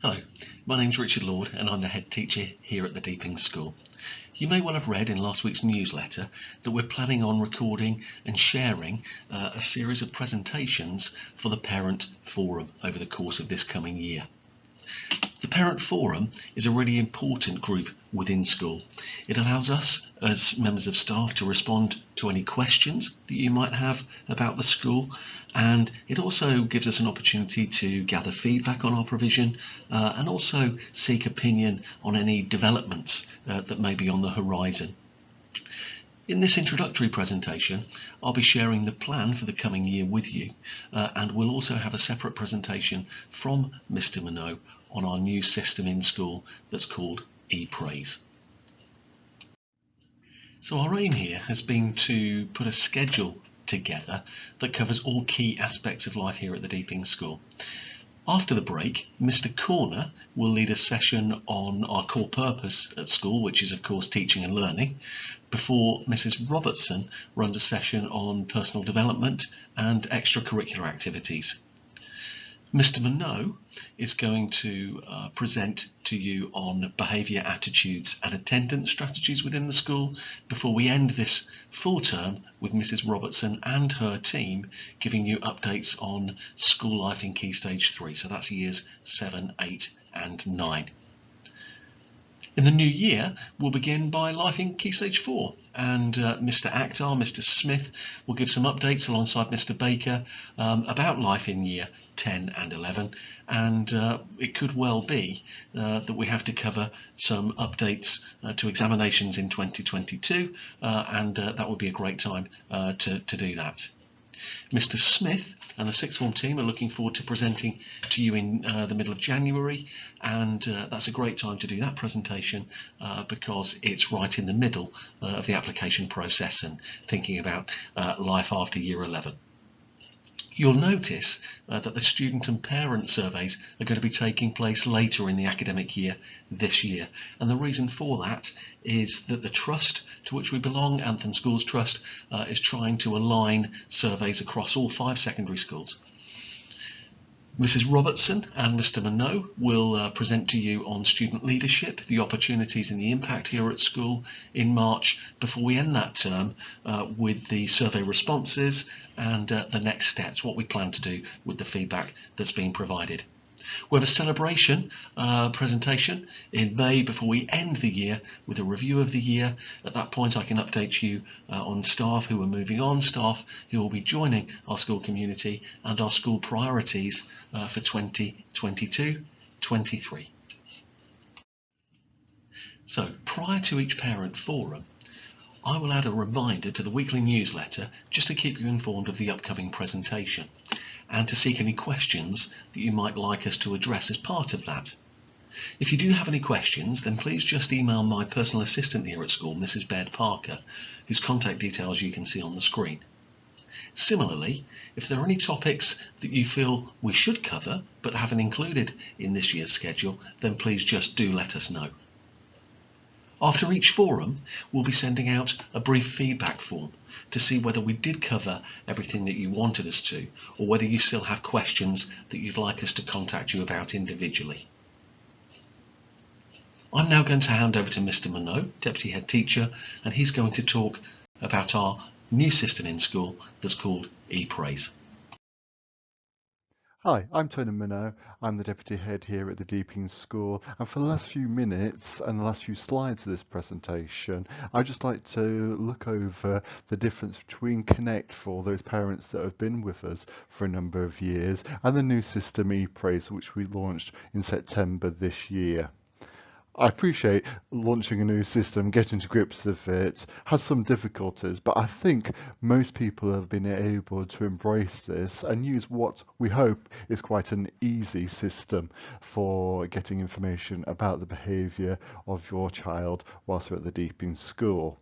Hello, my name's Richard Lord and I'm the head teacher here at the Deeping School. You may well have read in last week's newsletter that we're planning on recording and sharing a series of presentations for the Parent Forum over the course of this coming year. The Parent Forum is a really important group within school. It allows us as members of staff to respond to any questions that you might have about the school, and it also gives us an opportunity to gather feedback on our provision and also seek opinion on any developments that may be on the horizon. In this introductory presentation, I'll be sharing the plan for the coming year with you, and we'll also have a separate presentation from Mr. Minot on our new system in school that's called ePraise. So our aim here has been to put a schedule together that covers all key aspects of life here at the Deeping School. After the break, Mr. Corner will lead a session on our core purpose at school, which is of course teaching and learning, before Mrs. Robertson runs a session on personal development and extracurricular activities. Mr. Minot is going to present to you on behaviour, attitudes and attendance strategies within the school before we end this full term with Mrs. Robertson and her team giving you updates on school life in Key Stage 3. So that's years 7, 8 and 9. In the new year, we'll begin by life in Key Stage 4, and Mr. Akhtar, Mr. Smith will give some updates alongside Mr. Baker about life in year 10 and 11, and it could well be that we have to cover some updates to examinations in 2022, and that would be a great time to do that. Mr. Smith and the sixth form team are looking forward to presenting to you in the middle of January, and that's a great time to do that presentation because it's right in the middle of the application process and thinking about life after year 11. You'll notice that the student and parent surveys are going to be taking place later in the academic year this year, and the reason for that is that the trust to which we belong, Anthem Schools Trust, is trying to align surveys across all 5 secondary schools. Mrs. Robertson and Mr. Minot will present to you on student leadership, the opportunities and the impact here at school in March before we end that term with the survey responses and the next steps, what we plan to do with the feedback that's been provided. We have a celebration presentation in May before we end the year with a review of the year. At that point I can update you on staff who are moving on, staff who will be joining our school community and our school priorities for 2022-23. So prior to each parent forum, I will add a reminder to the weekly newsletter just to keep you informed of the upcoming presentation and to seek any questions that you might like us to address as part of that. If you do have any questions, then please just email my personal assistant here at school, Mrs. Baird Parker, whose contact details you can see on the screen. Similarly, if there are any topics that you feel we should cover but haven't included in this year's schedule, then please just do let us know. After each forum, we'll be sending out a brief feedback form to see whether we did cover everything that you wanted us to, or whether you still have questions that you'd like us to contact you about individually. I'm now going to hand over to Mr. Minot, Deputy Head Teacher, and he's going to talk about our new system in school that's called ePraise. Hi, I'm Tony Minot. I'm the Deputy Head here at the Deeping School, and for the last few minutes and the last few slides of this presentation, I'd just like to look over the difference between Connect for those parents that have been with us for a number of years and the new system ePraise, which we launched in September this year. I appreciate launching a new system, getting to grips with it, has some difficulties, but I think most people have been able to embrace this and use what we hope is quite an easy system for getting information about the behaviour of your child whilst they're at the Deeping School.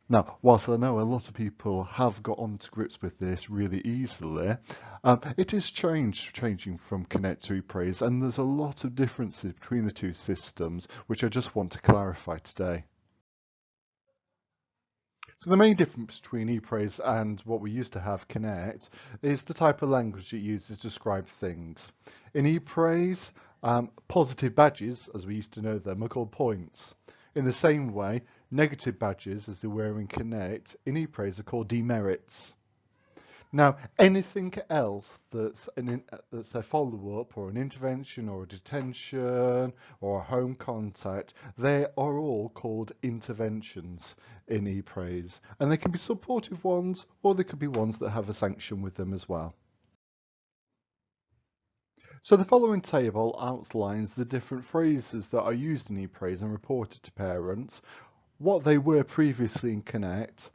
Now, whilst I know a lot of people have got on to grips with this really easily, it is changing from Connect to ePraise, and there's a lot of differences between the two systems, which I just want to clarify today. So the main difference between ePraise and what we used to have, Connect, is the type of language it uses to describe things. In ePraise, Positive badges, as we used to know them, are called points. In the same way, negative badges, as they were in Connect, in ePraise are called demerits. Now, anything else that's a follow-up or an intervention or a detention or a home contact, they are all called interventions in ePraise. And they can be supportive ones, or they could be ones that have a sanction with them as well. So the following table outlines the different phrases that are used in ePraise and reported to parents, what they were previously in Connect,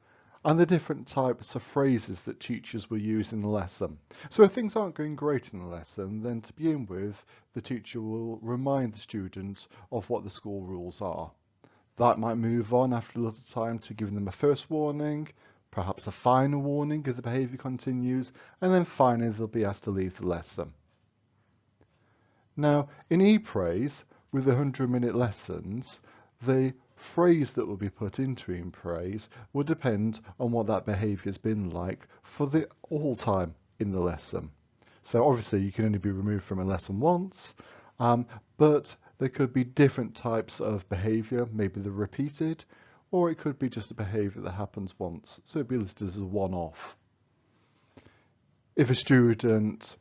and the different types of phrases that teachers will use in the lesson. So if things aren't going great in the lesson, then to begin with, the teacher will remind the student of what the school rules are. That might move on after a little time to giving them a first warning, perhaps a final warning if the behaviour continues, and then finally they'll be asked to leave the lesson. Now, in ePraise, with the 100-minute lessons, the phrase that will be put into ePraise will depend on what that behaviour has been like for the whole time in the lesson. So obviously you can only be removed from a lesson once, but there could be different types of behaviour, maybe they're repeated, or it could be just a behaviour that happens once, so it'd be listed as a one-off. If a student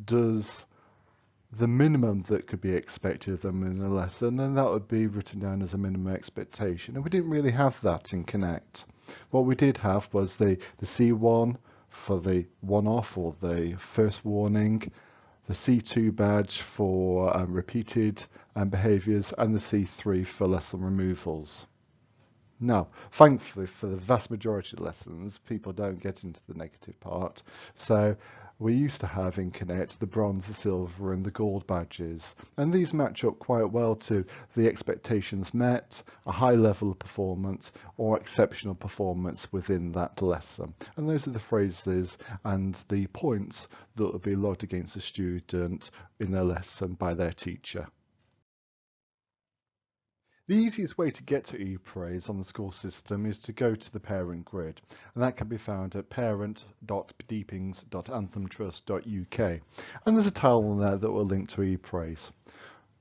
does the minimum that could be expected of them in a lesson, then that would be written down as a minimum expectation. And we didn't really have that in Connect. What we did have was the C1 for the one-off or the first warning, the C2 badge for repeated behaviours, and the C3 for lesson removals. Now, thankfully, for the vast majority of lessons, people don't get into the negative part. So we used to have in Connect the bronze, the silver and the gold badges, and these match up quite well to the expectations met, a high level of performance or exceptional performance within that lesson. And those are the phrases and the points that will be logged against the student in their lesson by their teacher. The easiest way to get to ePraise on the school system is to go to the parent grid, and that can be found at parent.deepings.anthemtrust.uk, and there's a tile on there that will link to ePraise.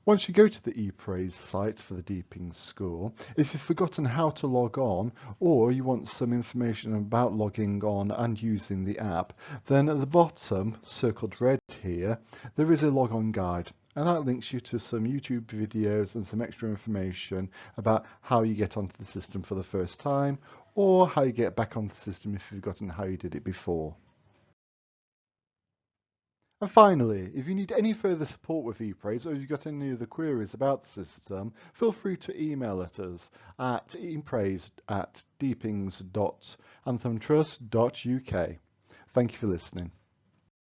Once you go to the ePraise site for the Deepings School, if you've forgotten how to log on or you want some information about logging on and using the app, then at the bottom, circled red here, there is a log-on guide. And that links you to some YouTube videos and some extra information about how you get onto the system for the first time, or how you get back onto the system if you've forgotten how you did it before. And finally, if you need any further support with ePraise, or if you've got any other queries about the system, feel free to email at us at ePraise@deepings.anthemtrust.uk. Thank you for listening.